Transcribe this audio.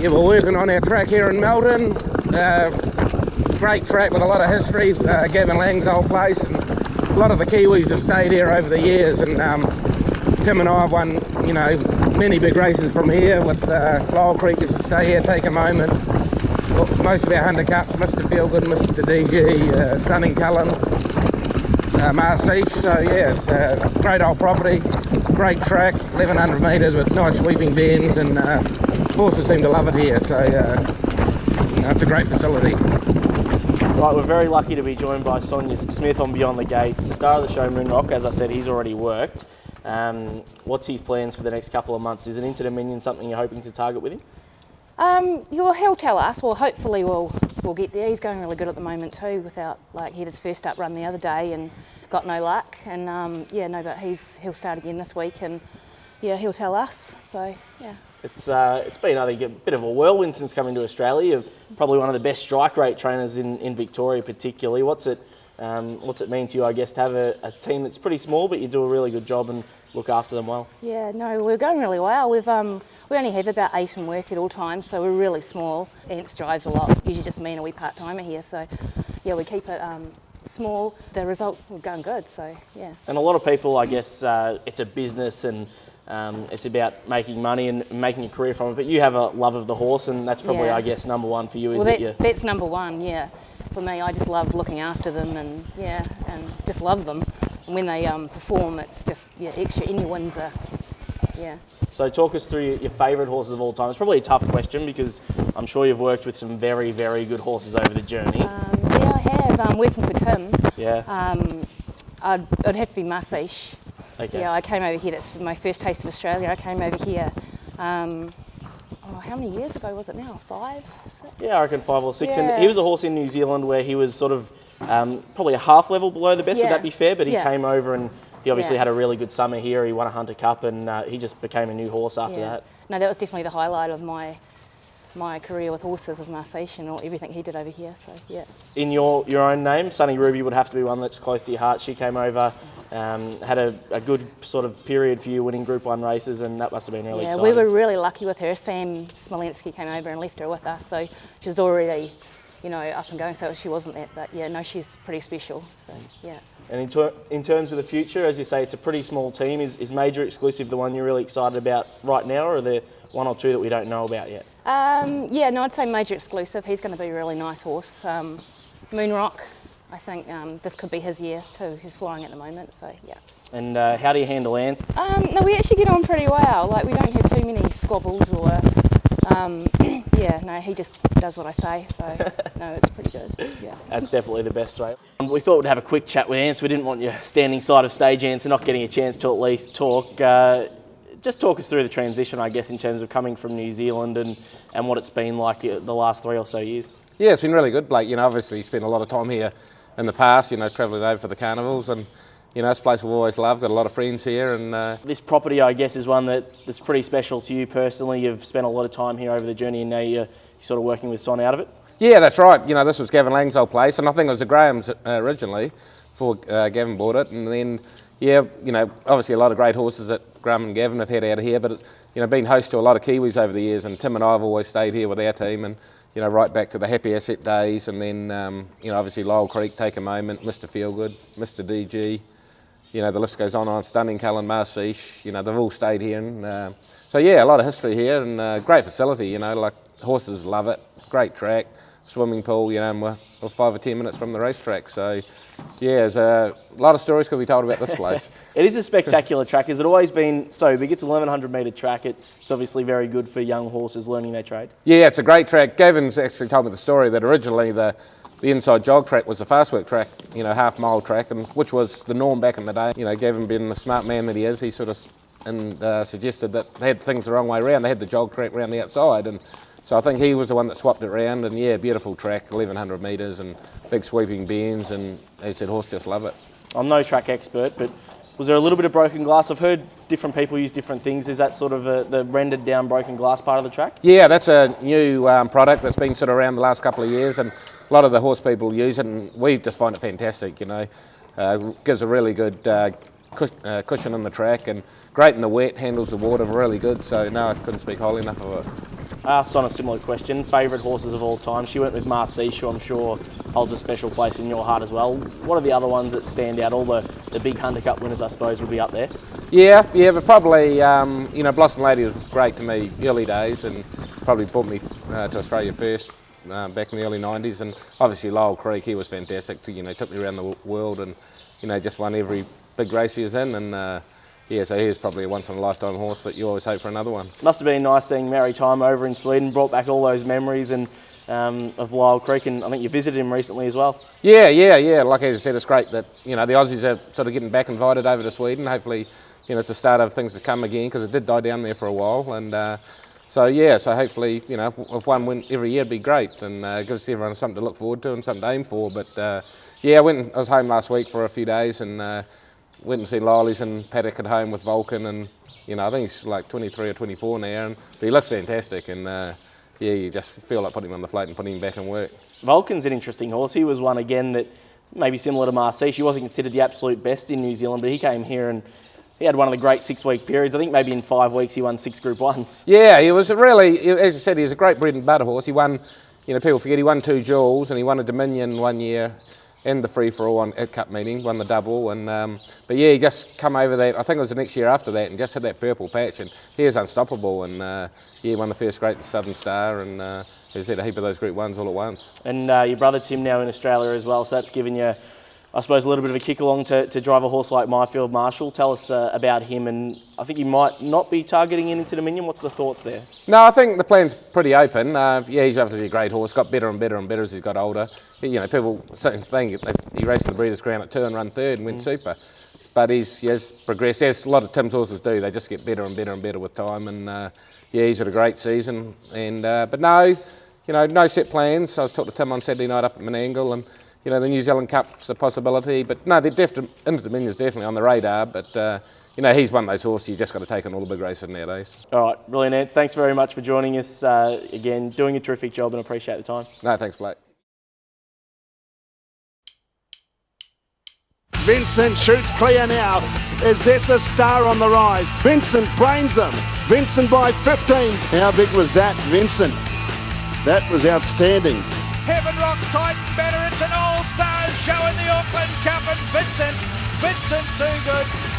Yeah, we're working on our track here in Melton. Great track with a lot of history. Gavin Lang's old place. And a lot of the Kiwis have stayed here over the years, and Tim and I have won, many big races from here with Lyle Creek used to stay here, take a moment. Most of our Hunter Cups, Mr. Feelgood, Mr. DG, Stunning Cullen, Marseille. So yeah, it's a great old property, great track, 1100 metres with nice sweeping bends, and horses seem to love it here. So it's a great facility. Right, we're very lucky to be joined by Sonya Smith on Beyond the Gates. The star of the show, Moonrock, as I said, he's already worked. What's his plans for the next couple of months? Is an Inter Dominion something you're hoping to target with him? He'll tell us. Well, hopefully we'll get there. He's going really good at the moment too. Without he had his first up run the other day and got no luck. And but he'll start again this week, and he'll tell us. So yeah. It's been, I think, a bit of a whirlwind since coming to Australia. You're probably one of the best strike rate trainers in Victoria, particularly. What's it mean to you, I guess, to have a team that's pretty small, but you do a really good job and look after them well? Yeah, no, we're going really well. We only have about 8 in work at all times, so we're really small. Ants drives a lot. Usually just me and a wee part-timer here, so yeah, we keep it small. The results are going good, so yeah. And a lot of people, I guess, it's a business and it's about making money and making a career from it, but you have a love of the horse, and that's probably, I guess, number one for you, that's number one, yeah. For me, I just love looking after them and just love them. And when they perform, it's just extra in your Windsor. Yeah. So talk us through your favourite horses of all time. It's probably a tough question because I'm sure you've worked with some very, very good horses over the journey. Yeah, I have. Working for Tim. Yeah. It'd have to be Marseille. Okay. Yeah, I came over here. That's my first taste of Australia. I came over here. How many years ago was it now? 5, 6? Yeah, I reckon 5 or 6. Yeah. And he was a horse in New Zealand where he was sort of probably a half level below the best. Would that be fair? But he came over and he obviously had a really good summer here. He won a Hunter Cup, and he just became a new horse after that. No, that was definitely the highlight of my career with horses, as Marseille and everything he did over here. So yeah. In your own name, Sunny Ruby would have to be one that's close to your heart. She came over. Had a good sort of period for you winning Group 1 races, and that must have been really exciting. Yeah, we were really lucky with her. Sam Smolenski came over and left her with us, so she's already, up and going, so she wasn't that, but yeah, no, she's pretty special, so yeah. And in terms of the future, as you say, it's a pretty small team. Is Major Exclusive the one you're really excited about right now, or are there one or two that we don't know about yet? I'd say Major Exclusive. He's going to be a really nice horse. Moonrock, I think this could be his year too. He's flying at the moment, so yeah. And how do you handle ants? No, we actually get on pretty well. We don't have too many squabbles or. He just does what I say, so no, it's pretty good. Yeah. That's definitely the best way. We thought we'd have a quick chat with Ants. We didn't want you standing side of stage, Ants, and not getting a chance to at least talk. Just talk us through the transition, I guess, in terms of coming from New Zealand and what it's been like the last 3 or so years. Yeah, it's been really good, Blake. Obviously spent a lot of time here in the past, travelling over for the carnivals, and it's a place we've always loved. Got a lot of friends here, and this property, I guess, is one that's pretty special to you personally. You've spent a lot of time here over the journey, and now you're sort of working with Son out of it. Yeah, that's right. This was Gavin Lang's old place, and I think it was the Graham's originally before Gavin bought it, and then obviously a lot of great horses that Graham and Gavin have had out of here, but been host to a lot of Kiwis over the years, and Tim and I have always stayed here with our team, and right back to the Happy Asset days, and then obviously Lyle Creek, Take a Moment, Mr. Feelgood, Mr. DG. The list goes on. Stunning Cullen, Marseille. They've all stayed here, and so yeah, a lot of history here, and great facility. Horses love it. Great track, swimming pool. And we're 5 or 10 minutes from the racetrack. So yeah, there's a lot of stories could be told about this place. It is a spectacular track. Has it always been so big? It's a 1100 metre track. It's obviously very good for young horses learning their trade. Yeah, it's a great track. Gavin's actually told me the story that originally the inside jog track was the fast work track, half-mile track, and which was the norm back in the day. Gavin, being the smart man that he is, he sort of suggested that they had things the wrong way around. They had the jog track around the outside, and so I think he was the one that swapped it around. And yeah, beautiful track, 1100 metres and big sweeping bends, and as I said, horse just love it. I'm no track expert, but was there a little bit of broken glass? I've heard different people use different things. Is that sort of the rendered down broken glass part of the track? Yeah, that's a new product that's been sort of around the last couple of years, and a lot of the horse people use it, and we just find it fantastic. Gives a really good cushion in the track and great in the wet, handles the water really good. So no, I couldn't speak highly enough of it. I asked on a similar question, favourite horses of all time. She went with Marseille, who I'm sure holds a special place in your heart as well. What are the other ones that stand out? All the big Hunter Cup winners, I suppose, would be up there. Yeah, but probably, Blossom Lady was great to me early days and probably brought me to Australia first back in the early 90s. And obviously Lowell Creek, he was fantastic. Took me around the world and, just won every big race he was in. And so he was probably a once-in-a-lifetime horse, but you always hope for another one. Must have been nice seeing Mary Time over in Sweden, brought back all those memories and of Lyle Creek, and I think you visited him recently as well. Yeah. Like as I said, it's great that, the Aussies are sort of getting back invited over to Sweden. Hopefully, it's the start of things to come again, because it did die down there for a while. And so hopefully, if one win every year, it'd be great, and gives everyone something to look forward to and something to aim for. But I was home last week for a few days and went and seen Lylie's and paddock at home with Vulcan, and I think he's like 23 or 24 now, but he looks fantastic, and you just feel like putting him on the float and putting him back in work. Vulcan's an interesting horse. He was one again that maybe similar to Marseille. She wasn't considered the absolute best in New Zealand, but he came here and he had one of the great 6-week periods. I think maybe in 5 weeks he won 6 Group 1s. Yeah, he was really, as you said, he was a great bread and butter horse. He won, people forget he won 2 jewels, and he won a Dominion one year and the free-for-all at Cup meeting, won the double. And but he just come over that, I think it was the next year after that, and just had that purple patch, and he was unstoppable. And he won the first Great Southern Star, and he said a heap of those Group 1s all at once. And your brother Tim now in Australia as well, so that's given you, I suppose, a little bit of a kick along to drive a horse like Myfield Marshall. Tell us about him, and I think he might not be targeting into Dominion. What's the thoughts there? No, I think the plan's pretty open. He's obviously a great horse, got better and better and better as he's got older. People think he raced in the Breeders' Crown at 2 and run 3rd and went super. But he has progressed, as a lot of Tim's horses do. They just get better and better and better with time. And he's had a great season. And but no, no set plans. I was talking to Tim on Saturday night up at Menangle, and the New Zealand Cup's a possibility. But no, Inter Dominion's definitely on the radar. But he's one of those horses you just got to take on all the big races nowadays. All right, brilliant, Ants. Thanks very much for joining us again. Doing a terrific job, and appreciate the time. No, thanks, Blake. Vincent shoots clear now. Is this a star on the rise? Vincent brains them. Vincent by 15. How big was that, Vincent? That was outstanding. Heaven Rock's Titan better. It's an all-stars show in the Auckland Cup, and Vincent too good.